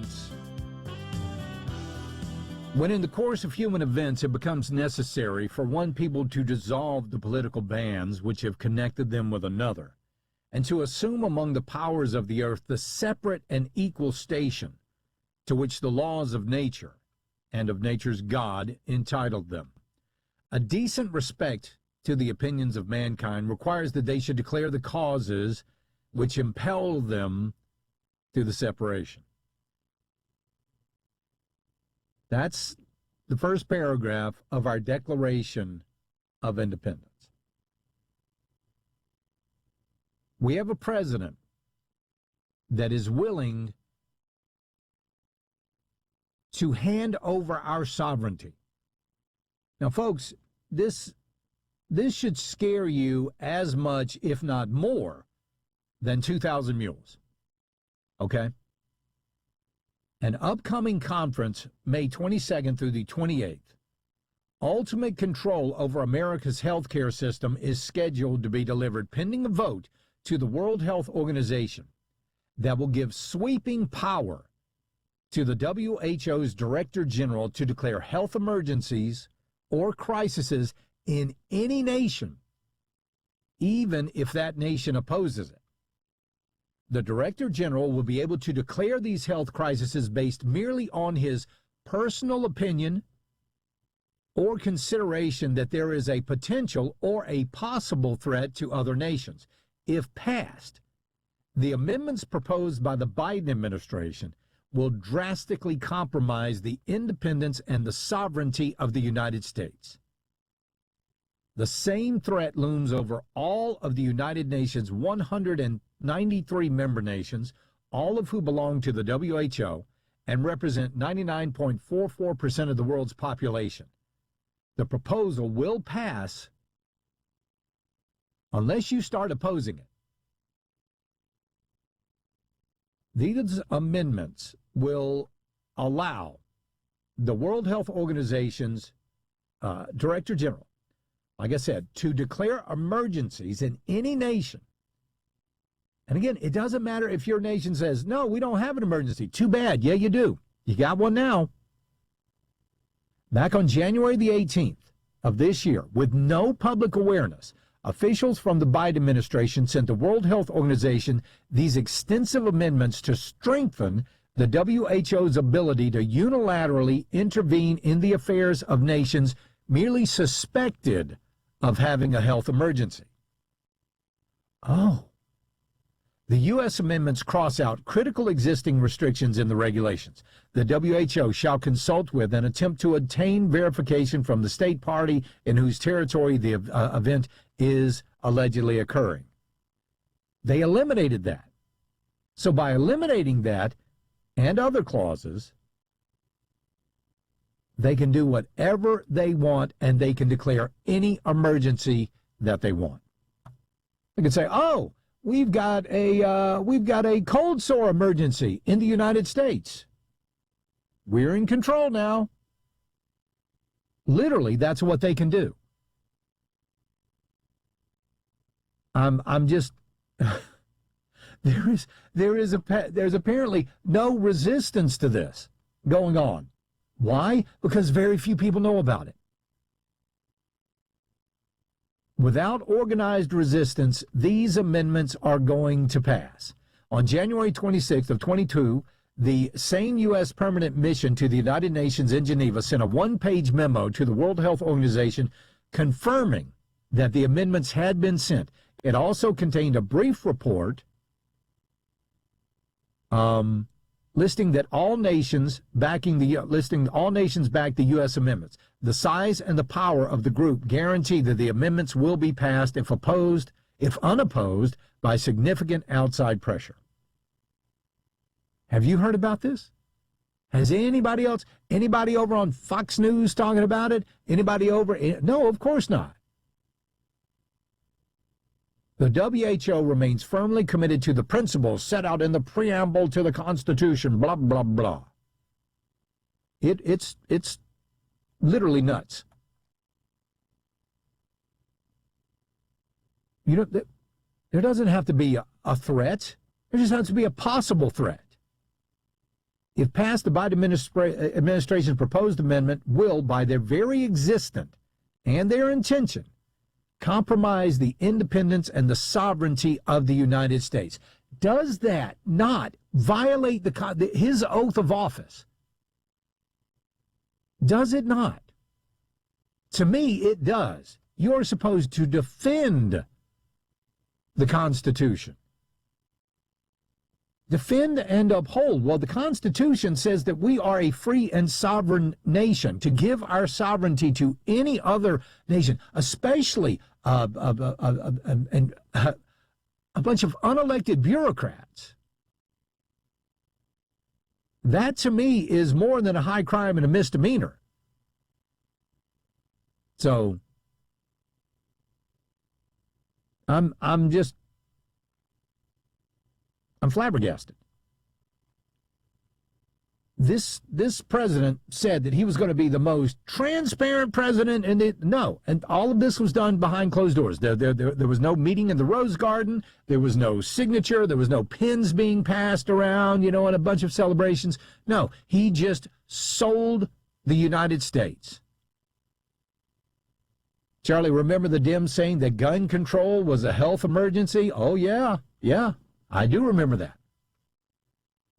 independence. When in the course of human events it becomes necessary for one people to dissolve the political bands which have connected them with another, and to assume among the powers of the earth the separate and equal station to which the laws of nature and of nature's God entitled them. A decent respect to the opinions of mankind requires that they should declare the causes which impel them to the separation. That's the first paragraph of our Declaration of Independence. We have a president that is willing to hand over our sovereignty. Now, folks, this should scare you as much, if not more, than 2,000 Mules. Okay? An upcoming conference, May 22nd through the 28th, ultimate control over America's healthcare system is scheduled to be delivered pending a vote to the World Health Organization that will give sweeping power to the WHO's Director General to declare health emergencies or crises in any nation, even if that nation opposes it. The Director General will be able to declare these health crises based merely on his personal opinion or consideration that there is a potential or a possible threat to other nations. If passed, the amendments proposed by the Biden administration will drastically compromise the independence and the sovereignty of the United States. The same threat looms over all of the United Nations' 193 member nations, all of who belong to the WHO and represent 99.44% of the world's population. The proposal will pass unless you start opposing it. These amendments will allow the World Health Organization's Director General, like I said, to declare emergencies in any nation. And again, it doesn't matter if your nation says, no, we don't have an emergency. Too bad. Yeah, you do. You got one now. Back on January the 18th of this year, with no public awareness, officials from the Biden administration sent the World Health Organization these extensive amendments to strengthen the WHO's ability to unilaterally intervene in the affairs of nations merely suspected of having a health emergency. Oh. The U.S. amendments cross out critical existing restrictions in the regulations. The WHO shall consult with and attempt to obtain verification from the state party in whose territory the event is allegedly occurring. They eliminated that. So by eliminating that and other clauses, they can do whatever they want, and they can declare any emergency that they want. They can say, oh, we've got a cold sore emergency in the United States. We're in control now. Literally, that's what they can do. I'm just there's apparently no resistance to this going on. Why? Because very few people know about it. Without organized resistance, these amendments are going to pass. On January 26th of 22, the same U.S. permanent mission to the United Nations in Geneva sent a one-page memo to the World Health Organization confirming that the amendments had been sent. It also contained a brief report listing all nations back the U.S. amendments. The size and the power of the group guarantee that the amendments will be passed if unopposed by significant outside pressure. Have you heard about this? Has anybody over on Fox News talking about it? No, of course not. The WHO remains firmly committed to the principles set out in the preamble to the Constitution, blah, blah, blah. It's literally nuts. There doesn't have to be a threat. There just has to be a possible threat. if passed, the Biden administration's proposed amendment will, by their very existence and their intention, compromise the independence and the sovereignty of the United States. Does that not violate his oath of office? Does it not? To me, it does. You're supposed to defend the Constitution. Defend and uphold. Well, the Constitution says that we are a free and sovereign nation. To give our sovereignty to any other nation, especially a bunch of unelected bureaucrats, that to me is more than a high crime and a misdemeanor. So I'm flabbergasted. This president said that he was going to be the most transparent president, and all of this was done behind closed doors. There was no meeting in the Rose Garden. There was no signature. There was no pins being passed around, and a bunch of celebrations. No, he just sold the United States. Charlie, remember the Dems saying that gun control was a health emergency? Oh, yeah, I do remember that.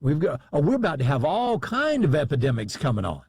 We're about to have all kind of epidemics coming on.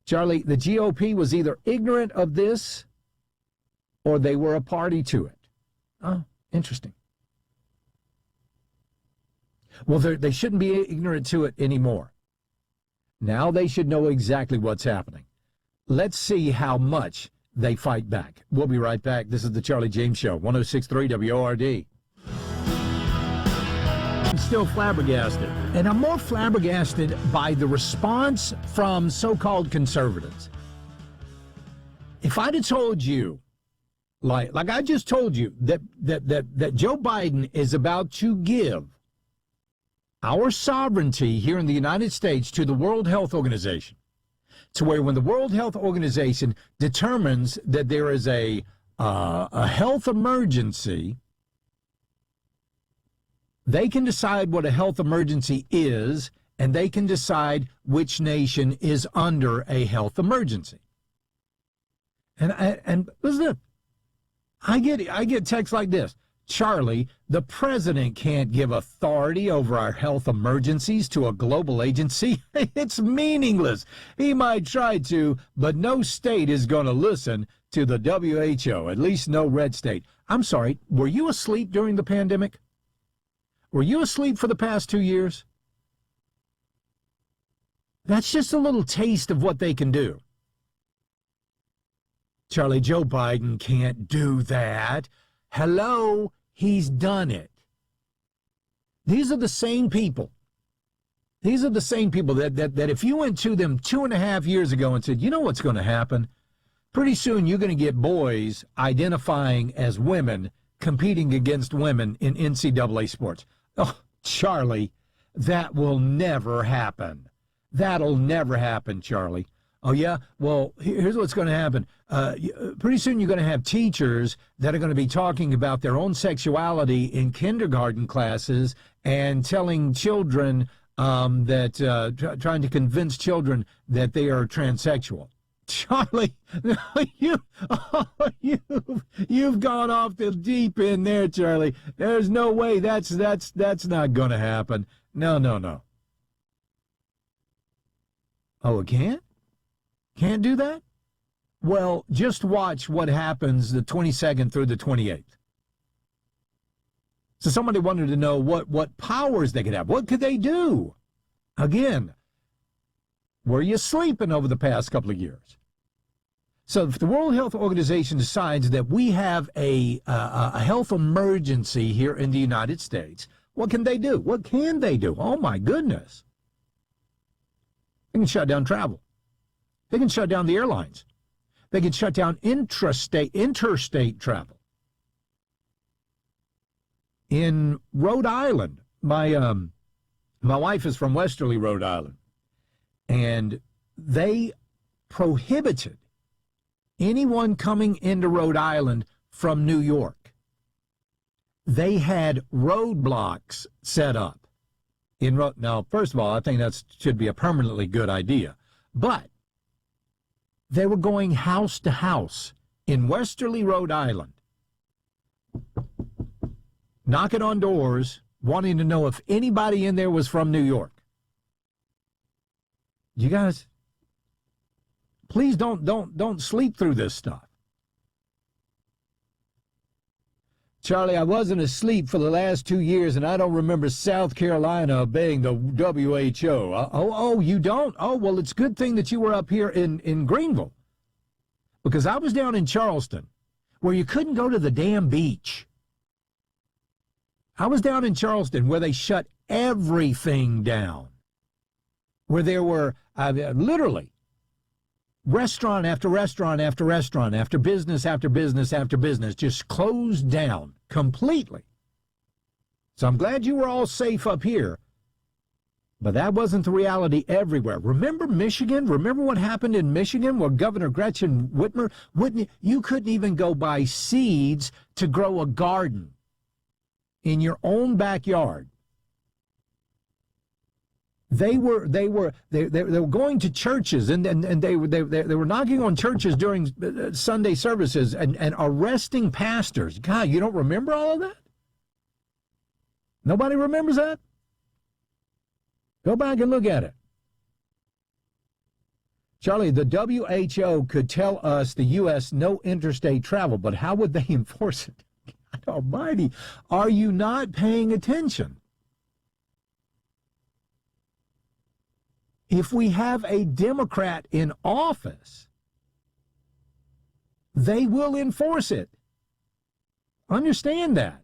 Charlie, the GOP was either ignorant of this or they were a party to it. Oh, interesting. Well, they shouldn't be ignorant to it anymore. Now they should know exactly what's happening. Let's see how much they fight back. We'll be right back. This is the Charlie James Show, 106.3 WORD. I'm still flabbergasted. And I'm more flabbergasted by the response from so-called conservatives. If I'd have told you, like I just told you, that Joe Biden is about to give our sovereignty here in the United States to the World Health Organization, to where when the World Health Organization determines that there is a health emergency, they can decide what a health emergency is, and they can decide which nation is under a health emergency. And listen, I get texts like this. Charlie, the president can't give authority over our health emergencies to a global agency. It's meaningless. He might try to, but no state is going to listen to the WHO, at least no red state. I'm sorry, were you asleep during the pandemic? Were you asleep for the past 2 years? That's just a little taste of what they can do. Charlie, Joe Biden can't do that. Hello, he's done it. These are the same people. These are the same people that if you went to them 2.5 years ago and said, you know what's going to happen? Pretty soon you're going to get boys identifying as women competing against women in NCAA sports. Oh, Charlie, that will never happen. That'll never happen, Charlie. Oh, yeah? Well, here's what's going to happen. Pretty soon you're going to have teachers that are going to be talking about their own sexuality in kindergarten classes and telling children trying to convince children that they are transsexual. Charlie, you've gone off the deep end there, Charlie. There's no way that's not going to happen. No. Oh, it can't? Can't do that? Well, just watch what happens the 22nd through the 28th. So somebody wanted to know what powers they could have. What could they do? Again, were you sleeping over the past couple of years? So if the World Health Organization decides that we have a health emergency here in the United States, what can they do? What can they do? Oh, my goodness. They can shut down travel. They can shut down the airlines. They can shut down interstate travel. In Rhode Island, my wife is from Westerly, Rhode Island, and they prohibited anyone coming into Rhode Island from New York. They had roadblocks set up. Now, first of all, I think that should be a permanently good idea. But they were going house to house in Westerly, Rhode Island, knocking on doors, wanting to know if anybody in there was from New York. You guys, please don't sleep through this stuff. Charlie, I wasn't asleep for the last 2 years, and I don't remember South Carolina obeying the WHO. Oh, you don't? Oh, well, it's a good thing that you were up here in Greenville, because I was down in Charleston, where you couldn't go to the damn beach. I was down in Charleston, where they shut everything down, where there were literally restaurant after restaurant after restaurant, after business after business after business, just closed down completely. So I'm glad you were all safe up here, but that wasn't the reality everywhere. Remember Michigan? Remember what happened in Michigan, where Governor Gretchen Whitmer, you couldn't even go buy seeds to grow a garden in your own backyard. They were going to churches, and they were knocking on churches during Sunday services and arresting pastors. God, you don't remember all of that? Nobody remembers that? Go back and look at it. Charlie, the WHO could tell us the U.S. no interstate travel, but how would they enforce it? God almighty, are you not paying attention? If we have a Democrat in office, they will enforce it. Understand that.